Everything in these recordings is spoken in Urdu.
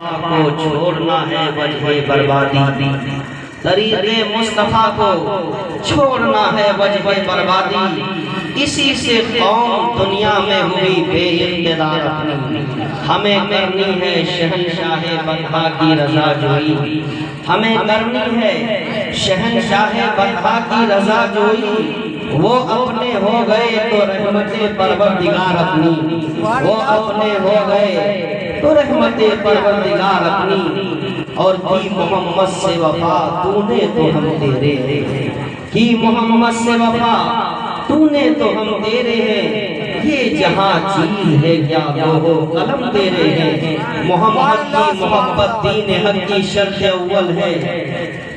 کو چھوڑنا ہے وجہ بربادی، طریق مصطفیٰ کو چھوڑنا ہے وجہ بربادی، اسی سے قوم دنیا میں ہوئی بے اقتدار اپنی، ہمیں کرنی ہے شہنشاہ بدحا کی رضا جوئی، ہمیں کرنی ہے شہنشاہ بدحا کی رضا جوئی، وہ اپنے ہو گئے تو رحمت پروردگار اپنی، وہ اپنے ہو گئے تو رحمت پروردگار اپنی، اور کی محمد سے وفا تو نے تو ہم تیرے ہیں، کی محمد سے وفا تو نے تو ہم تیرے ہیں، یہ جہاں چیز ہے کیا وہ قلم تیرے ہیں، محمد کی محبت دین حق کی شرط اول ہے،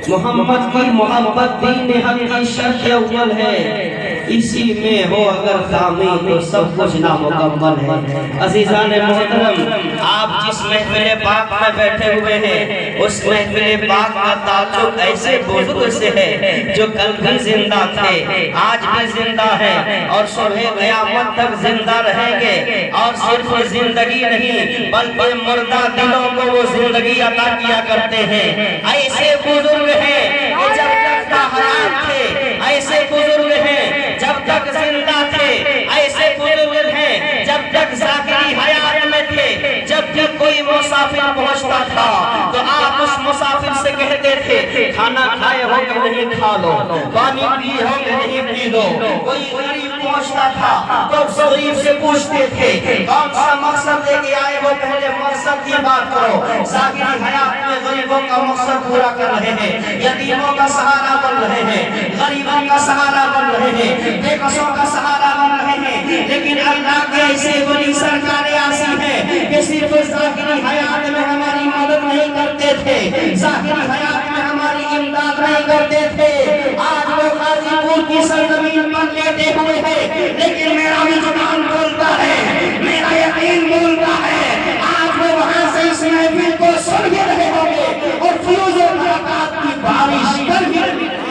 محمد کی محبت دین حق کی شرط اول ہے، اسی میں ہو اگر خامی تو سب کچھ نامکمل ہے۔ عزیزان محترم، آپ جس محفل پاک میں بیٹھے ہوئے ہیں اس محفل پاک کا تعلق ایسے بزرگ سے ہے جو کل بھی زندہ تھے، آج بھی زندہ ہے اور صبح قیامت تک زندہ رہیں گے، اور صرف زندگی نہیں بلکہ مردہ دلوں کو وہ زندگی عطا کیا کرتے ہیں۔ ایسے بزرگ ہیں کہ جب تک حیات تھے، ایسے بزرگ ہیں جب تک زندہ تھے، ایسے بزرگ ہیں جب تک ذاکری حیات میں تھے، جب تک کوئی مسافر پہنچتا تھا تو آپ اس مسافر سے کہتے تھے کھانا کھائے ہو کہ نہیں کھا لو، پانی پیے ہو کہ نہیں پی لو، کوئی غریب پہنچتا تھا تو اس غریب سے پوچھتے تھے کون سا مقصد لے کے آئے ہو، پہلے مقصد کی بات کرو۔ ذاکری حیات میں غریبوں کا مقصد پورا کر رہے ہیں، یتیموں کا سہارا بن رہے ہیں، غریبوں کا سہارا بن رہے ہیں، بے کسوں کا سہارا بن رہے ہیں، لیکن اللہ کے ایسے بڑی سرکار ایسی ہے کہ صرف ظاہری حیات میں ہماری مدد نہیں کرتے تھے، ظاہری حیات میں ہماری امداد نہیں کرتے تھے، آج وہ غازی پور کی سرزمین پر لیٹے ہوئے ہیں، لیکن میرا وجدان بولتا ہے، میرا یقین بولتا ہے، آج وہ وہاں سے اس محفل کو سن بھی رہے ہوں گے اور فیوز و برکات کی بارش کر بھی رہے ہیں۔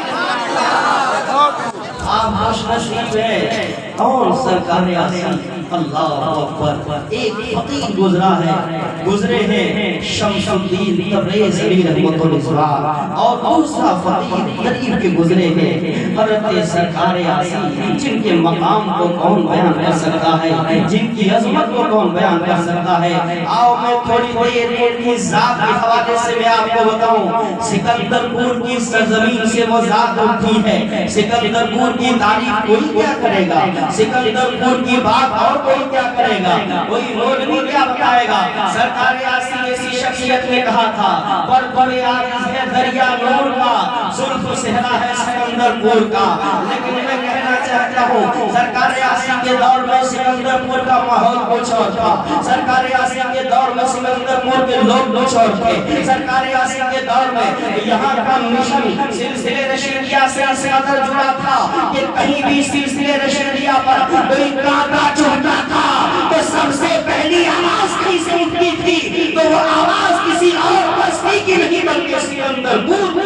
آپ خوش نصیب ہیں، کون سرکار اعظم اللہ اکبر، ایک فقیر گزرا ہے، گزرے ہیں شمس الدین تبریزی علیہ رحمت اللہ، اور دوسرا فقیر غریب کے گزرے ہیں حضرت سرکار اعظم، جن کے مقام کو کون بیان کر سکتا ہے، جن کی عظمت کو کون بیان کر سکتا ہے۔ آؤ میں تھوڑی دیر ان کی ذات کے حوالے سے میں آپ کو بتاؤں، سکندر پور کی سرزمین سے وہ ذات اٹھی ہے، سکندر پور کی تعریف کوئی کیا کرے گا، سکندر پور کی بات اور کوئی کیا کرے گا، کوئی مولوی کیا بتائے گا۔ سرکار اعظم ایسی شخصیت نے کہا تھا پر بڑے عاجز ہے دریا نور کا، زلف صحرا ہے سکندر پور کا، لیکن میں کہنا چاہتا ہوں سرکار اعظم کے دور میں سکندر پور کا ماحول کچھ اور تھا، سرکار اعظم کے دور میں سکندر پور کے لوگ کچھ اور تھے، سرکار اعظم کے دور میں یہاں کا مشن سلسلے رشیدیہ سے اس قدر جڑا تھا کہ کہیں بھی سلسلے رشیدیہ پر کوئی کانٹا چڑھتا تھا تو سب سے پہلی آواز کہیں سے اٹھتی تھی تو وہ آواز کسی اور بستی کی نہیں بلکہ سکندر پور۔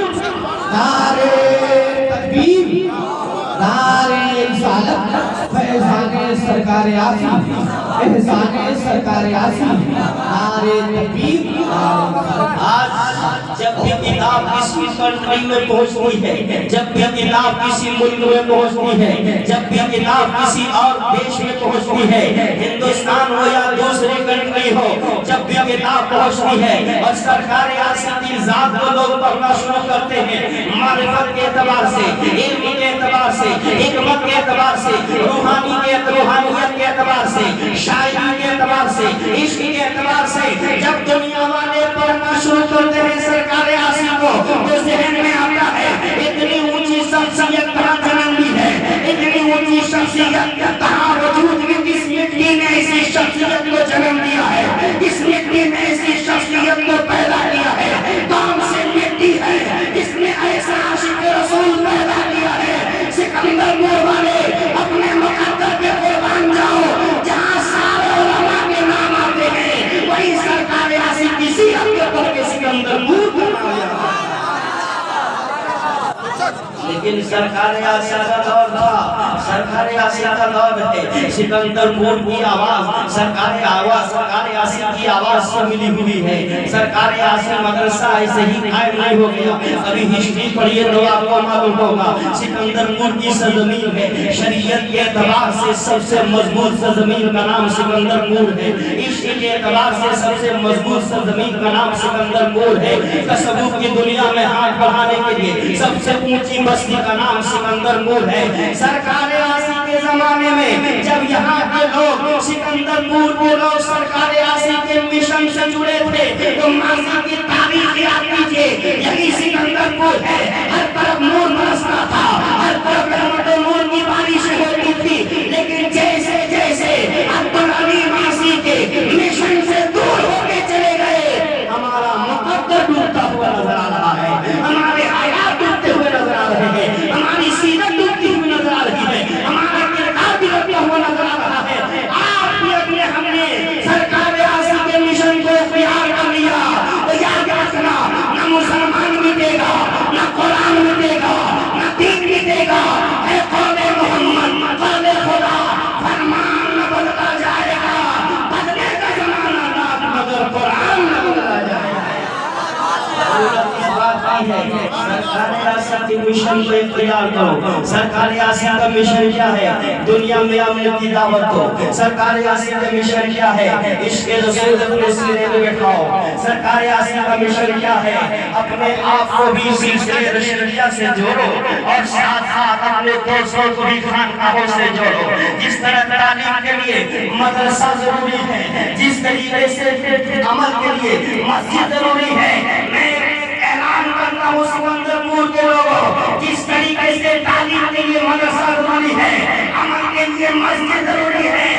نعرہ تکبیر، نعرہ رسالت، فیضان سرکار اعظم، احسان سرکار اعظم، نعرہ تکبیر۔ آج جب بھی کتاب کسی کنٹری میں پہنچتی ہے، جب بھی کتاب کسی ملک میں پہنچتی ہے، جب بھی کتاب کسی اور دیش میں پہنچتی ہے، ہندوستان ہو یا دوسری کنٹری ہو، جب بھی کتاب پہنچتی ہے اور سرکار اعظم کی ذات کو لوگ پڑھنا شروع کرتے ہیں، معرفت کے اعتبار سے، علم کے اعتبار سے، حکمت کے اعتبار سے، روحانیت کے اعتبار سے، شاعری کے اعتبار سے، عشق کے اعتبار سے، جب دنیا والے پڑھنا شروع کرتے ہیں سرکار اعظم کو تو ذہن میں آتا ہے اتنی اونچی شخصیت کہاں جنم لی ہے، اتنی اونچی شخصیت کہاں وجود میں، کس مٹی نے ایسی شخصیت کو جنم دیا ہے، کس مٹی نے ایسی شخصیت کو پیدا کیا ہے، کون سے مٹی ہے جس نے ایسا عاشق رسول پیدا کیا ہے۔ سکندر پور والے اپنے مقدر پہ قربان جاؤ، جہاں سارے علماء کے نام آتے ہیں وہی سرکار اعظم کی سیرت کے اوپر کے سکندر پور لیکن سرکار آسیہ کا دور تھا، سرکار آسیہ کا دور ہے، سکندر پور کی آواز سرکار آسیہ کی آواز سے ملی ہوئی ہے۔ سرکار آسیہ مدرسہ ایسے ہی قائم نہیں ہو گیا، ابھی ہسٹری پڑھیے تو آپ کو معلوم ہوگا سکندر پور کی سرزمین ہے، شریعت کے اعتبار سے سب سے مضبوط سرزمین کا نام سکندر پور ہے، عشق کے اعتبار سے سب سے مضبوط سرزمین کا نام سکندر پور ہے، تصوف کی دنیا میں ہاتھ بڑھانے کے لیے سب سے اونچی بستی کا نام سکندر پور ہے۔ سرکار آسیہ کے زمانے میں جب یہاں کے لوگ سکندر پور کے لوگ سرکار آسیہ کے مشن سے جڑے تھے تو ماضی کی تاریخ یاد کیجئے، یہی سکندر پور ہے، ہر طرف نور برستا تھا، ہر طرف رحمت نور کی بارش ہوتی تھی، لیکن جیسے جیسے عبدالعلیم آسیہ کے مشن سے دور ہو کے چلے گئے، ہمارا مقدر ڈوبتا ہوا نظر آ رہا ہے، ہمارے حیات ڈوبتے ہوئے نظر آ رہے ہیں، ہماری سیرت ڈوبتی ہوئی نظر آ رہی ہے، ہمارا کردار بگڑتا ہوا نظر آ رہا ہے۔ آپ بھی اپنے ہم نے سرکار آسیہ کے مشن کو اختیار کر لیا تو یاد رکھنا، نہ مسلمان مٹے گا، نہ قرآن مٹے گا، نہ دین مٹے گا، اے قول محمد قول خدا، فرمان نہ بدلا جائے گا، بدلے کا زمانہ نہ مگر قرآن نہ بدلا جائے گا۔ سرکار آسیہ کے مشن کو اختیار کرو۔ سرکار آسیہ کا مشن کیا ہے؟ دنیا میں امن کی دعوت دو۔ سرکار آسیہ کا مشن کیا ہے؟ عشق رسول اپنے سینے میں بٹھاؤ۔ سرکار آسیہ کا مشن کیا ہے؟ اپنے آپ کو بھی سلسلے رشیدیہ سے جوڑو اور ساتھ ساتھ اپنے دوستوں کو بھی خانقاہوں سے جوڑو۔ جس طرح تعلیم کے لیے مدرسہ ضروری ہے، جس طریقے سے عمل کے لیے مسجد ضروری ہے، میں اعلان کرتا ہوں سکندر پور کے لوگوں، جس طریقے سے تعلیم کے لیے مدرسہ ضروری ہے، عمل کے لیے مسجد ضروری ہے،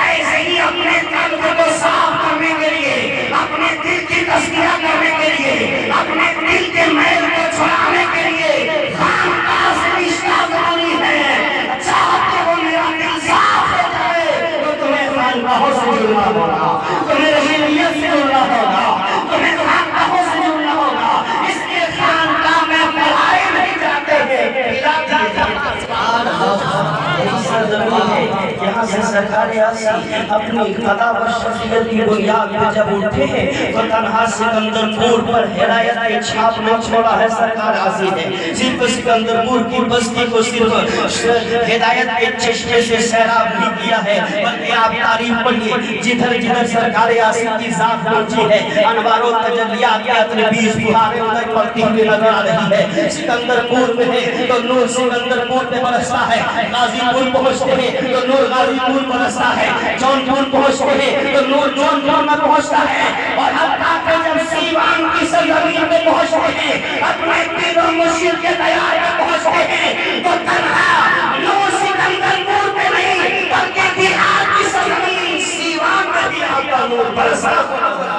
ایسے ہی اپنے قلب کو صاف کرنے کے لیے، اپنے دل کی تزکیہ کرنے کے لیے، اپنے دل کے میل کو چھڑانے کے لیے خانقاہ سے رشتہ ضروری ہے۔ چاہتے ہو میرا دل صاف ہو جائے تو تمہیں خانقاہوں سے جڑنا ہوگا، تمہیں رشیدیت سے جڑنا ہوگا، تمہیں خانقاہوں سے جڑنا ہوگا۔ اس لیے خانقاہ میں پڑھائی نہیں جاتے ہیں، سرزمین ہے یہاں سے سرکار آسیہ اپنی قضا و شخصیت کی بنیاد پہ جب اٹھے ہیں تو تنہا سکندر پور پر ہدایت کے چھاپ نہ چھوڑا ہے سرکار آسیہ نے، صرف سکندر پور کی بستی کو صرف ہدایت کے چشمے سے سیراب نہیں کیا ہے، بلکہ آپ تاریخ پڑھیے جدھر جدھر سرکار آسیہ کی ذات پہنچی ہے انوار و تجلیات کے اپنے 20 بہاریں ادھر پڑتی ہوئی نظر آ رہی ہے۔ سکندر پور میں ہے تو نور سکندر پور پہ برستا ہے، غازی پور پہنچتے ہیں تو نور غازی پور برستا ہے، جون پور پہنچتے ہیں تو نور جون پور میں پہنچتا ہے، اور حتیٰ کہ جب سیوان کی سرزمین میں پہنچتے ہیں، اپنے پیر و مرشد کے دیار میں پہنچتے ہیں تو تنہا نور سکندر پور پہ نہیں بلکہ بہار کی سرزمین سیوان میں بھی آپ کا نور برسا ہوا۔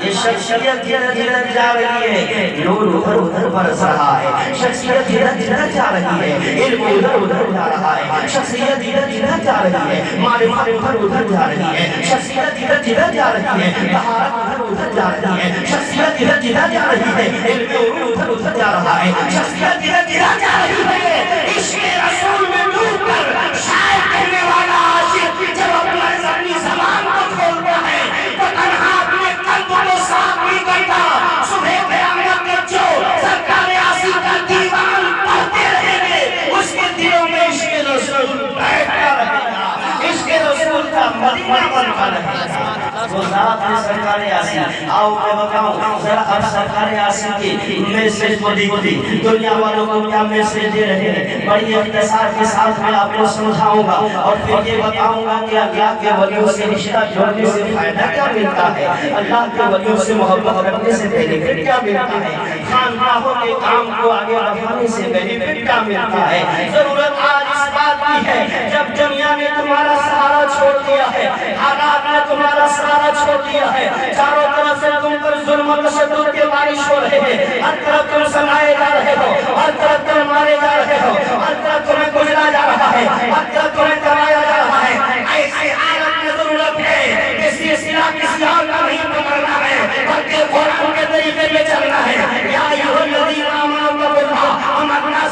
یہ شخصیت جدھر جدھر جا رہی ہے نور ادھر ادھر برس رہا ہے، شخصیت جدھر جدھر جا رہی ہے علم ادھر ادھر جا رہا ہے، شخصیت جدھر جدھر جا رہی ہے معرفت ادھر ادھر جا رہی ہے، شخصیت جدھر جدھر جا رہی ہے طہارت ادھر ادھر جا رہی ہے، شخصیت جدھر جدھر جا رہی ہے علم ادھر ادھر جا رہا ہے، شخصیت جدھر جدھر جا رہی ہے عشق رسول میں ڈوب کر شاعر کہنے والا عاشق جب اپنی زبان کو کھولتا ہے تو تنہا اپنے قلب کو صاف نہیں کرتا، صبح قیامت تک جو سرکار آسیہ کا دیوان پڑھتے رہیں گے اس کے دلوں میں عشق رسول بیٹھتا رہے گا، عشق رسول کا مدینہ بنتا رہے گا۔ وہ ذات ہے سرکار آسیہ۔ آؤ میں بتاؤں ذرا اب سرکار آسیہ کی میسیج کو دی دنیا والوں کو کیا میسیج دے رہے ہیں، بڑی اختصار کے ساتھ میں آپ کو سمجھاؤں گا اور پھر یہ بتاؤں گا کہ اللہ کے ولیوں سے رشتہ جوڑنے سے فائدہ کیا ملتا ہے، اللہ کے ولیوں سے محبت رکھنے سے بینیفٹ کیا ملتا ہے، خانقاہوں کے کام کو آگے بڑھانے سے بینیفٹ کیا ملتا ہے۔ ضرورت آج اس بات کی ہے جب دنیا نے تمہارا سہارا چھوڑ دیا ہے، حالات نے تمہارا سہارا چھوڑ دیا ہے، چاروں طرف سے تم پر ظلم و تشدد کے بارش ہو رہے ہیں، ہر طرف تم سنائے جا رہے ہو، ہر طرف تم مارے جا رہے ہو، ہر طرف تمہیں گزرا جا رہا ہے، ہر طرف تمہیں کرایا جا رہا ہے، ایسی حالت میں ضرورت ہے کہ سلسلہ کسی اور کا نہیں پکڑنا ہے بلکہ قرآن کے طریقے میں چلنا ہے۔ یا ایھا الذین آمنوا اتقوا اللہ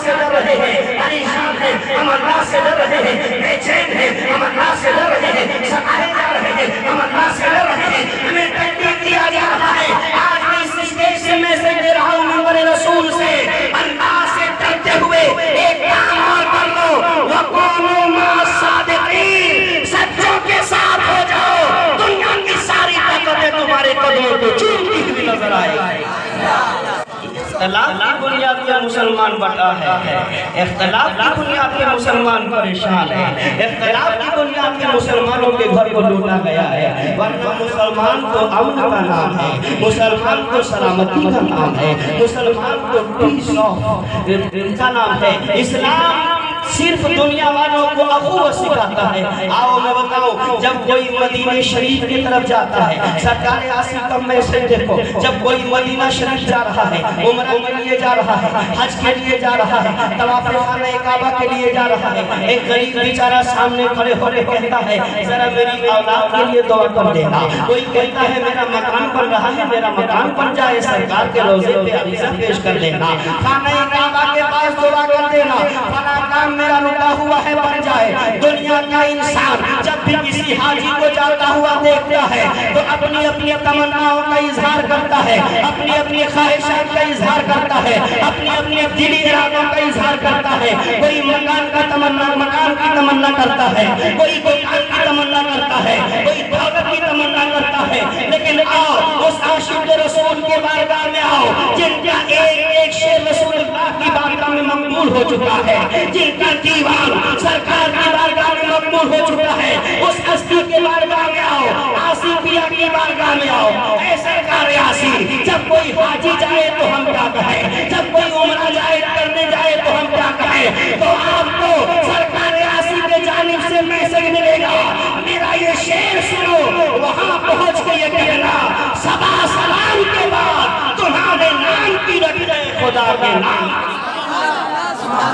اختلاف کی بنیاد پہ مسلمان بٹا ہے، اختلاف کی بنیاد پہ مسلمان پریشان ہے، اختلاف کی بنیاد پہ مسلمانوں کے گھر کو لوٹا گیا ہے، ورنہ مسلمان تو امن کا نام ہے، مسلمان تو سلامتی کا نام ہے، مسلمان تو پیس کا نام ہے۔ اسلام صرف دنیا والوں کو اخوت سکھاتا ہے۔ آؤ میں بتاؤں، جب کوئی مدینہ شریف کی طرف جاتا ہے، سرکار آسیف کا میسج دیکھو، جب کوئی مدینہ شریف جا رہا ہے، عمرہ کے لیے جا رہا ہے، حج کے لیے جا رہا ہے، طواف خانہ کعبہ کے لیے جا رہا ہے، ایک غریب بیچارہ سامنے کھڑے ہونے کہتا ہے ذرا میری اولاد کے لیے دعا کر دینا، کوئی کہتا ہے میرا مکان بن رہا ہے، میرا مکان بن جائے، سرکار کے روزے پہ عریضہ پیش کر دینا، خانہ کعبہ کے پاس دعا کر دینا، فلاں کام میرا رکا ہوا ہے بن جائے۔ دنیا کا انسان جب بھی کسی حاجی کو جاتا ہوا دیکھتا ہے تو اپنی اپنی تمناؤں کا اظہار کرتا ہے، اپنی اپنی خواہشات کا اظہار کرتا ہے، اپنی اپنی دلی ارادوں کا اظہار کرتا ہے۔ کوئی مکان کی تمنا کرتا ہے، کوئی مکان کی تمنا کرتا ہے، کوئی دولت کی تمنا کرتا ہے، لیکن آؤ اس عاشق رسول کے بارگاہ میں آؤ جن کا ایک شعر رسول اللہ کی بارگاہ میں مقبول ہو چکا ہے، جن کا دیوان سرکار کی بارگاہ میں مقبول ہو چکا ہے، اس ہستی کے بارگاہ میں آؤ، آصفیہ کی بارگاہ میں آؤ۔ اے سرکار آصف، جب کوئی حاجی جائے تو ہم کیا کہیں، جب کوئی عمرہ جائے کرنے جائے تو ہم کیا کہیں، تو آپ کو سرکار آصف کے جانب سے میسج ملے گا، میرا یہ شعر سنو، وہاں پہنچ کے یہ کہنا صبا سلام کے بعد تمہارے نام کی رکھے خدا کے نام۔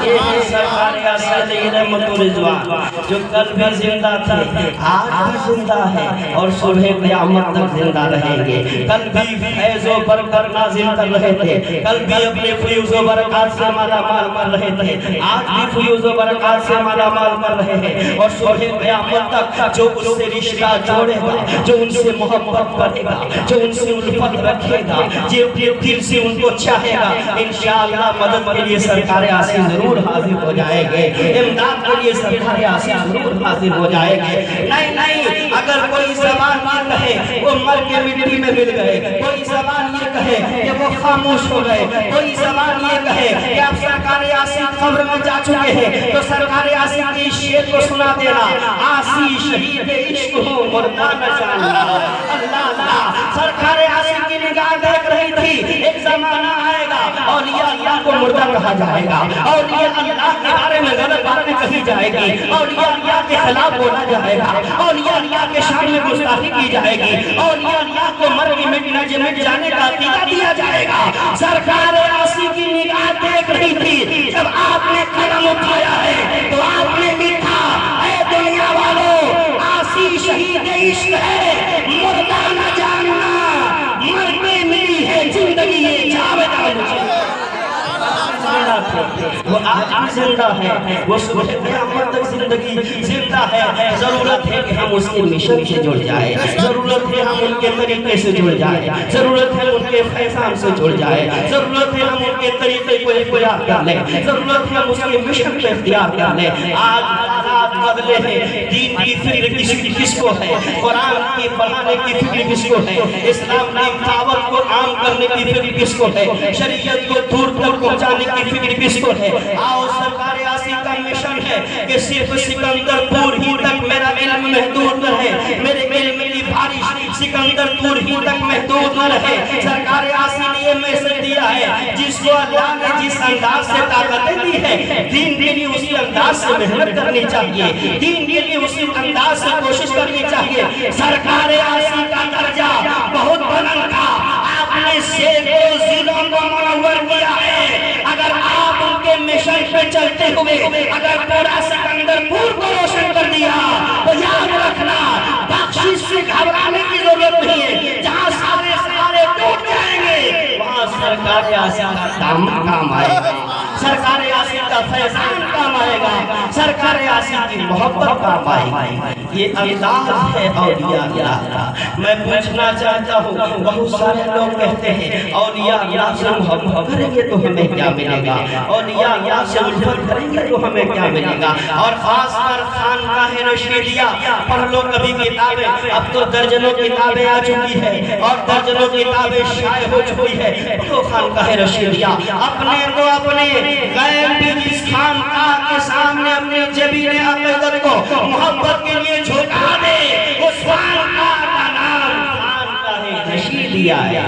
یہ ہے سرکار آصف علیہ رحمت و رضوان، جو کل بھی زندہ تھے، آج بھی زندہ ہے اور صبح قیامت تک زندہ رہیں گے۔ کل بھی فیض و برکت نازل کر رہے تھے، کل بھی اپنے فیوز و برکات سے مالا مال کر رہے تھے، آج بھی فیوز و برکات سے مالا مال کر رہے ہیں، اور صبح قیامت تک جو اس سے رشتہ جوڑے گا، جو ان سے محبت کرے گا، جو ان سے الفت رکھے گا، جو اپنے دل سے ان کو چاہے گا، انشاءاللہ مدد کے لیے سرکار آصف ضرور حاضر ہو جائے گے، امداد کے لیے سرکار آصف ضرور حاضر ہو جائے گے۔ نہیں، اگر کوئی زبان یہ کہے وہ مر کے مٹی میں مل گئے، کوئی زبان یہ کہے کہ وہ خاموش ہو گئے، کوئی زبان یہ کہے کہ اب سرکار آصف قبر میں جا چکے ہیں، تو سرکار آصف کی شعر کو سنا دینا، آصف شہید عشق ہو مردہ نہ جانا۔ اللہ اللہ، سرکار آصف کی نگاہ دیکھ رہی تھی، ایک زمانہ آئے گا اولیاء اللہ کو مردہ کہا جائے گا، اولیاء اللہ کے بارے میں غلط باتیں کہی جائے گی، اولیاء اللہ کے خلاف بولا جائے گا، اولیاء اللہ کے شان میں گستاخی کی جائے گی، اولیاء اللہ کو مر کے مٹ جانے کا عقیدہ دیا جائے گا۔ سرکار آصف کی نگاہ دیکھ رہی تھی، جب آپ نے قلم اٹھایا ہے تو آپ نے لکھا، اے دنیا والوں، آصف شہید عشق ہے مردہ نہ جاننا، مر کے ملی ہے زندگی یہ جاویدان مجھے۔ وہ آج بھی زندہ ہے، وہ صبح قیامت تک زندگی زندہ ہے۔ ضرورت ہے کہ ہم اس کے مشن سے جڑ جائیں، ضرورت ہے ہم ان کے طریقے سے جڑ جائیں، ضرورت ہے ان کے فیضان سے جڑ جائیں، ضرورت ہے ہم ان کے طریقے کو اختیار کر لیں، ضرورت ہے ہم اس کے مشن کو اختیار کر لیں۔ آج حالات بدلے ہیں، دین کی فکر کس کو ہے، قرآن کی پڑھانے کی فکر کس کو ہے، اسلام کی دعوت کو عام کرنے کی فکر کس کو ہے، شریعت کو دور تک پہنچانے کی فکر کس کو ہے۔ آؤ سرکار آصف کا مشن ہے کہ صرف سکندر پور ہی تک میرا علم محدود نہ رہے، میرے علم کی بارش سکندر پور ہی تک محدود نہ رہے۔ سرکار آصف نے یہ میسج دیا ہے، جس کو اللہ نے جس انداز سے طاقتیں دی ہے، دین کے لیے اسی انداز سے محنت کرنی چاہیے، دین کے لیے اسی انداز سے کوشش کرنی چاہیے۔ سرکار آصف کا درجہ بہت بلند تھا، آپ نے سینکڑوں ضلعوں کو منور کیا ہے۔ اگر آپ ان کے مشن پہ چلتے ہوئے اگر پورا سکندر پور کو روشن کر دیا تو یاد رکھنا بخشش سے گھبرانے کی ضرورت نہیں ہے، جہاں سارے ٹوٹ جائیں گے وہاں سرکار آصف کا کام آئے گا، سرکار آصف کا کا فیضان کام آئے گا، سرکار آسی کی محبت کام آئے گی۔ یہ انداز ہے اولیاء اللہ کا۔ میں پوچھنا چاہتا ہوں، بہت سارے لوگ کہتے ہیں اولیاء اللہ سے محبت کریں گے تو ہمیں کیا ملے گا، اولیاء اللہ سے الفت کریں گے تو ہمیں کیا ملے گا۔ اور خاص کر خانقاہ رشیدیہ پڑھ لو کبھی کتابیں، اب تو درجنوں کتابیں آ چکی ہے اور درجنوں کتابیں شائع ہو چکی ہے۔ تو خانقاہ رشیدیہ اپنے کو اپنے غیر بھی جس خانقاہ کے سامنے اپنے جبین عقیدت کو محبت کے لیے جھکا دے، اس خانقاہ کا نام خانقاہ رشیدیہ ہے۔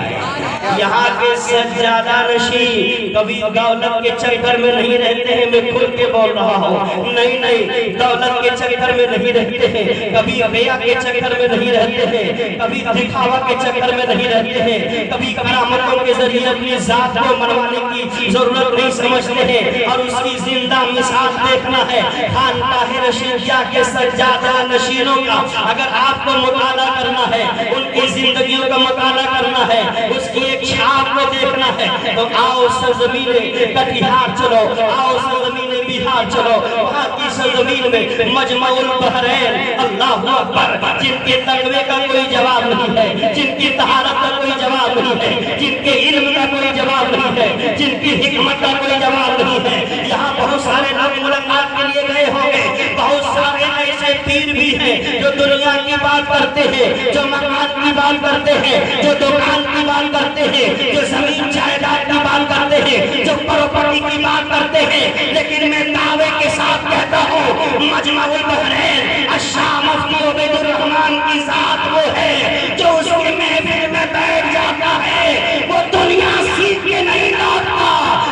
یہاں کے سجادہ نشین کبھی دولت کے چکر میں نہیں رہتے ہیں، میں کھل کے بول رہا ہوں، نہیں دولت کے چکر میں نہیں رہتے ہیں، کبھی ریا کے چکر میں نہیں رہتے ہیں، کبھی دکھاوا کے چکر میں نہیں رہتے ہیں، کبھی کرامتوں کے ذریعے اپنی ذات کو منوانے کی ضرورت نہیں سمجھتے ہیں، اور اس کی زندہ مثال دیکھنا ہے خانقاہ رشیدیہ کے سجادہ نشینوں کا۔ اگر آپ کو مطالعہ کرنا ہے، ان کی زندگیوں کا مطالعہ کرنا ہے، اس کی ایک چھاپ کو دیکھنا ہے، تو آؤ سرزمین کٹیہار چلو، آؤ سرزمین بہار چلو، وہاں کی سرزمین میں مجمع البحرین اللہ اکبر، جن کے تقوی کا کوئی جواب نہیں ہے، جن کی طہارت کا کوئی جواب نہیں ہے، جن کے علم کا کوئی جواب نہیں ہے، جن کی حکمت کا کوئی جواب نہیں ہے۔ یہاں بہت سارے لوگ ملاقات کے لیے گئے ہوں گے، بہت سارے ایسے پیر بھی ہیں جو دنیا کی بات کرتے ہیں، جو مکان کی بات کرتے ہیں، جو دکان کی بات کرتے ہیں، جو زمین جائیداد کی بات کرتے ہیں، جو پراپرٹی کی بات کرتے ہیں، لیکن میں دعوے کے ساتھ کہتا ہوں مجمع البحرین الشاہ مفتی عبید الرحمن کی ذات وہ ہے جو اس کے محفل میں بیٹھ جاتا ہے، وہ دنیا سیکھ کے نہیں لوٹتا،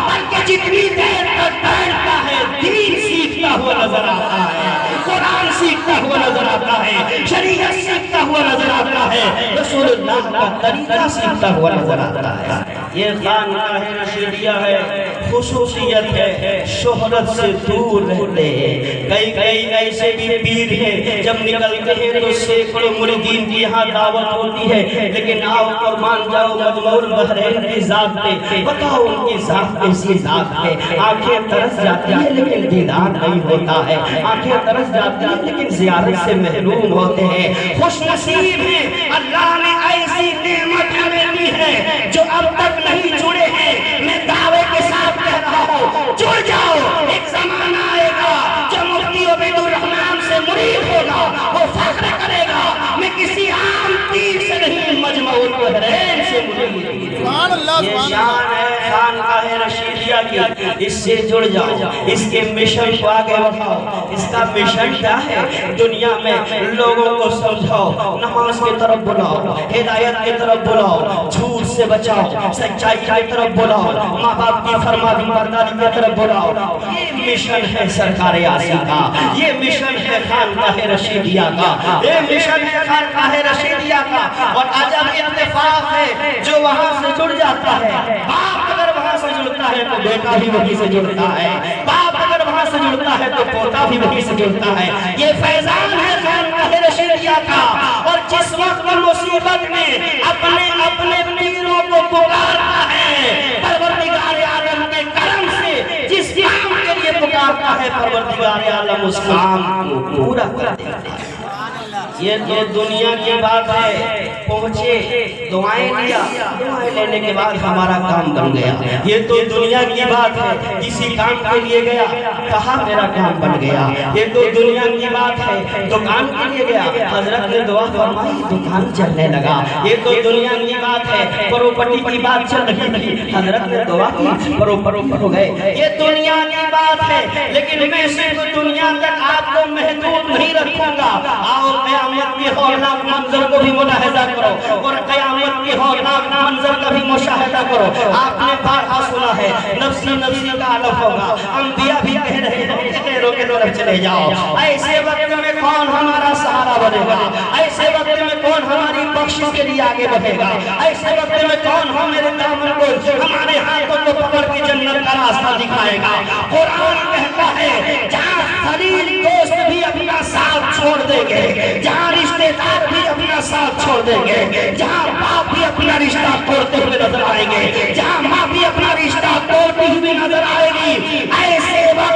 بلکہ جتنی دیر تک بیٹھتا ہے دین سیکھتا ہوا نظر آتا ہے، قرآن سیکھتا ہوا نظر آتا ہے، شریعت سیکھتا ہوا نظر آتا ہے، رسول اللہ کا طریقہ سیکھتا ہوا نظر آتا ہے۔ یہ خانقاہ رشیدیہ ہے، خصوصیت ہے شہرت سے دور رہتے ہیں۔ کئی ایسے بھی پیر ہیں جب نکلتے ہیں تو سینکڑوں مریدین کی یہاں دعوت ہوتی ہے، لیکن آؤ قربان جاؤ مجمع البحرین کی ذات پہ، بتاؤ ان کی ذات ایسی ذات ہے، آنکھیں ترس جاتی ہیں لیکن دیدار نہیں ہوتا ہے، آنکھیں ترس جاتی ہیں لیکن زیارت سے محروم ہوتے ہیں۔ خوش نصیب ہیں، اللہ نے ایسی نعمت ہمیں دی ہے جو اب تک نہیں جڑے ہیں۔ میں دعوے کے ساتھ کہہ رہا ہوں جڑ جاؤ، ایک زمانہ آئے گا جب مفتی عبید الرحمن سے مرید ہوگا، وہ فخر کرے گا میں کسی عام پیر سے نہیں، مجمع البحرین سے مرید ہوں۔ یہ شان ہے خانقاہ رشیدیہ کی، اس سے جڑ جاؤ، اس کے مشن کو آگے بڑھاؤ۔ اس کا مشن کیا ہے؟ دنیا میں لوگوں کو سمجھاؤ، نماز کی طرف بلاؤ، ہدایت کی طرف بلاؤ، جھوٹ سے بچاؤ، سچائی کی طرف بلاؤ، ماں باپ کی فرمان برداری کی طرف بلاؤ۔ یہ مشن ہے سرکار آسی کا، یہ مشن ہے خانقاہ رشیدیہ کا، یہ مشن ہے خانقاہ رشیدیہ کا۔ اور عجب اتفاق ہے جو وہاں سے جڑ جاتا ہے، باپ اگر وہاں سے جڑتا ہے تو بیٹا بھی وہیں سے جڑتا ہے، باپ اگر وہاں سے جڑتا ہے تو پوتا بھی وہیں سے جڑتا ہے۔ یہ فیضان ہے خانقاہ رشیدیہ کا۔ اور جس وقت مصیبت میں اپنے پیروں کو پکارتا ہے، پروردگار عالم کے کرم سے جس کام کے لیے پکارتا ہے، پروردگار عالم اس کام کو پورا کر دیتا ہے۔ یہ دنیا کی بات ہے، پہنچے دعائیں لیا، دعائیں لینے کے بعد ہمارا کام بن گیا۔ یہ تو دنیا کی بات ہے، کسی کام کے لیے گیا، کہا میرا کام بن گیا۔ یہ تو دنیا کی بات ہے، دکان کے لیے گیا، حضرت نے دعا فرمائی، دکان چلنے لگا۔ یہ تو دنیا کی بات ہے، پراپرٹی کی بات چل رہی تھی، حضرت نے دعا کی، پراپرٹی ہو گئے۔ یہ دنیا کی بات ہے، لیکن میں صرف دنیا تک آپ کو محدود نہیں رکھوں گا۔ آؤ قیامت کے ہولناک منظر کو بھی ملاحظہ کرو، اور قیامت کے ہولناک منظر کا بھی مشاہدہ کرو۔ آپ نے بارہا سنا ہے نفسی نفسی کا عالم ہوگا، انبیاء بھی کہہ رہے ہیں غیروں کے طرف چلے جاؤ۔ ایسے وقت میں کون ہمارا سہارا بنے گا؟ ایسے وقت میں کون ہماری بخشش کے لیے آگے بڑھے گا؟ ایسے وقت میں کون ہمارے دامن کو، ہمارے ہاتھوں کو پکڑ کے جنت کا راستہ دکھائے گا؟ قرآن کہتا ہے جہاں خلیل دوست بھی اپنا ساتھ چھوڑ دیں گے، جہاں رشتے دار بھی اپنا ساتھ چھوڑ دیں گے، جہاں باپ بھی اپنا رشتہ توڑتے ہوئے نظر آئیں گے، جہاں ماں بھی اپنا رشتہ توڑتی ہوئی نظر آئے گی، ایسے وقت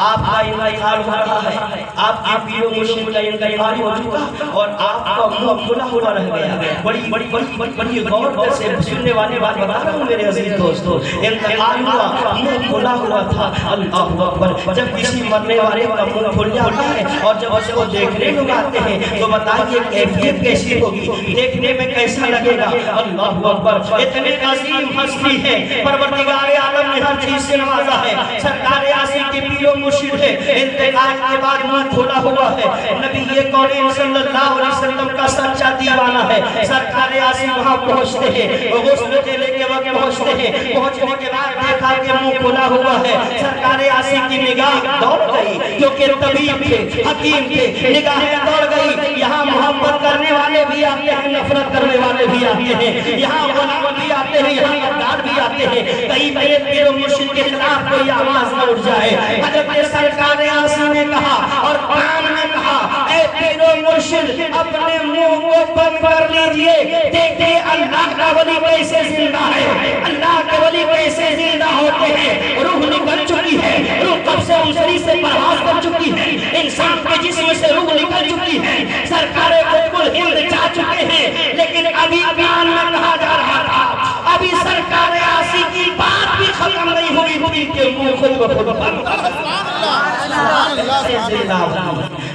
آپ کا انتقال ہو رہا ہے، آپ کی پیر و مرشد کا انتقال ہو چکا اور آپ کا منہ کھلا ہوا رہ گیا۔ بڑی غور سے سننے والے بات بتا رہا ہوں میرے عزیز دوستو، انتقال ہوا، منہ کھلا ہوا تھا۔ اللہ اکبر، جب کسی مرنے والے کا منہ کھل جاتا ہے اور جب اس کو دیکھنے لوگ آتے ہیں تو بتائیے کیفیت کیسی ہوگی، دیکھنے میں کیسا لگے گا؟ اللہ اکبر، اتنے عظیم ہستی ہے، پروردگار عالم نے ہر چیز سے نوازا ہے، سرکار عاشق کے پیر و مرشد ہے، انتقال کے بعد منہ کھلا ہوا ہے۔ نبی کونین صلی اللہ علیہ وسلم کا سچا دیوانہ ہے، سرکار عاشق وہاں پہنچتے ہیں، غسل دینے کے وقت پہنچتے ہیں، پہنچنے کے بعد دیکھا کہ منہ کھلا ہوا ہے، سرکار عاشق کی نگاہ دوڑ گئی، کیونکہ طبیب تھے، حکیم تھے، نگاہیں دوڑ گئی۔ یہاں محبت کرنے والے بھی آتے ہیں، نفرت کرنے والے بھی آتے ہیں، یہاں غلام بھی آتے ہیں، یہاں غدار بھی آتے ہیں، کہیں میرے پیر و مرشد کے خلاف کوئی آواز نہ اٹھ جائے۔ حضرت سرکار عاشق نے کہا اور قرآن نے کہا، اے پیر و مرشد اپنے منہ کو بند کر لیجئے، دیکھیں اللہ کا ولی کیسے زندہ ہے، اللہ کے ولی کیسے زندہ ہوتے ہیں۔ روح نکل چکی ہے، روح کب سے انسری سے پرواز کر چکی ہے، انسان کے جسم سے روح نکل چکی ہے، سرکار بالکل ہند جا چکے ہیں، لیکن ابھی بیان نہ کہا جا رہا تھا، ابھی سرکار عاشق کی بات بھی ختم نہیں ہوئی کہ منہ خود بخود بند کر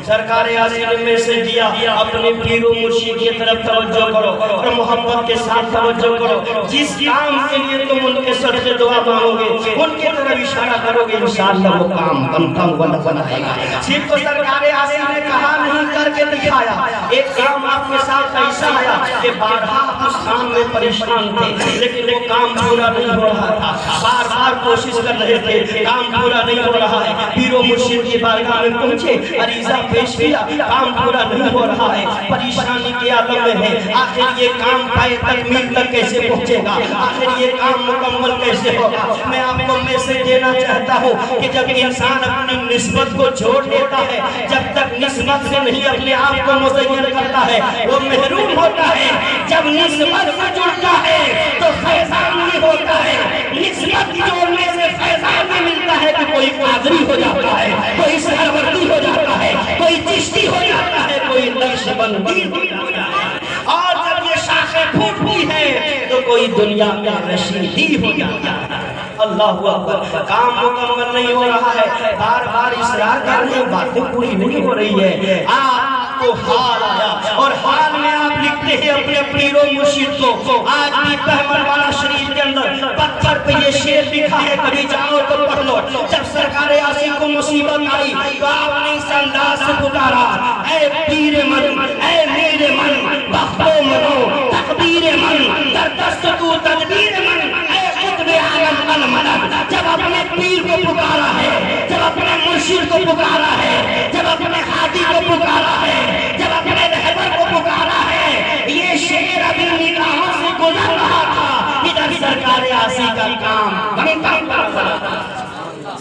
سرکار عاشق نے میسج دیا، اپنے پیر و مرشد کی طرف توجہ کرو اور محبت کے ساتھ توجہ کرو، جس کام کے لیے تم ان کے سر سے دعا مانگو گے، ان کی طرف اشارہ کرو گے، انشاءاللہ وہ کام بنائے گا۔ صرف تو سرکار عاشق نے کہا نہیں، کر کے دکھایا۔ ایک کام آپ کے ساتھ ایسا آیا کہ بارہا اس کام میں پریشان تھے، لیکن وہ کام پورا نہیں ہو رہا تھا، بار بار کوشش کر رہے تھے، کام پورا نہیں ہو رہا ہے۔ پیر و مرشد کی بارگاہ میں پہنچے، عریضہ پیش کیا، کام پورا نہیں ہو رہا ہے، پریشانی کے عالم میں ہے، آخر یہ کام پائے تکمیل تک کیسے پہنچے گا، آخر یہ کام مکمل کیسے ہوگا؟ میں آپ کو میسج دینا چاہتا ہوں کہ جب انسان اپنی نسبت کو چھوڑ دیتا ہے، جب تک نسبت سے نہیں اپنے آپ کو مزین کرتا ہے وہ محروم ہوتا ہے، جب نسبت سے جڑتا ہے تو فیضان نہیں ہوتا ہے، نسبت جوڑنے سے فیضان نہیں ملتا ہے کہ کوئی قادری ہو جاتا ہے، کوئی سہروردی ہو جاتا ہے، کوئی چشتی ہو جاتا ہے، کوئی نقشبندی ہو جاتا ہے، اور جب یہ شاخیں پھوٹتی ہے تو کوئی دنیا میں رشیدی ہو جاتا ہے۔ اللہ اکبر، کام مکمل نہیں ہو رہا ہے، بار بار اصرار کرنے باتیں پوری نہیں ہو رہی ہے، آپ کو حال آیا اور حال میں آپ لکھتے ہیں اپنے پیر و مرشد کو۔ آج بھی پہمر والا شریف کے اندر پتھر پہ یہ شعر لکھا ہے، کبھی جاؤ تو پڑھ لو۔ جب سرکار عاشق کو مصیبت آئی تو آپ نے اس انداز سے پکارا، اے پیر من، اے میرے من، بختو منو تقدیر من، در دست تو تدبیر من، اے قطب عالم المدد۔ جب اپنے پیر کو پکارا ہے، جب اپنے مرشد کو پکارا ہے، جب اپنے ہادی کو پکارا ہے، جب اپنے رہبر کو پکارا ہے، یہ شعر ابھی نگاہوں سے گزر رہا تھا، ادھر سرکار عاشق کا کام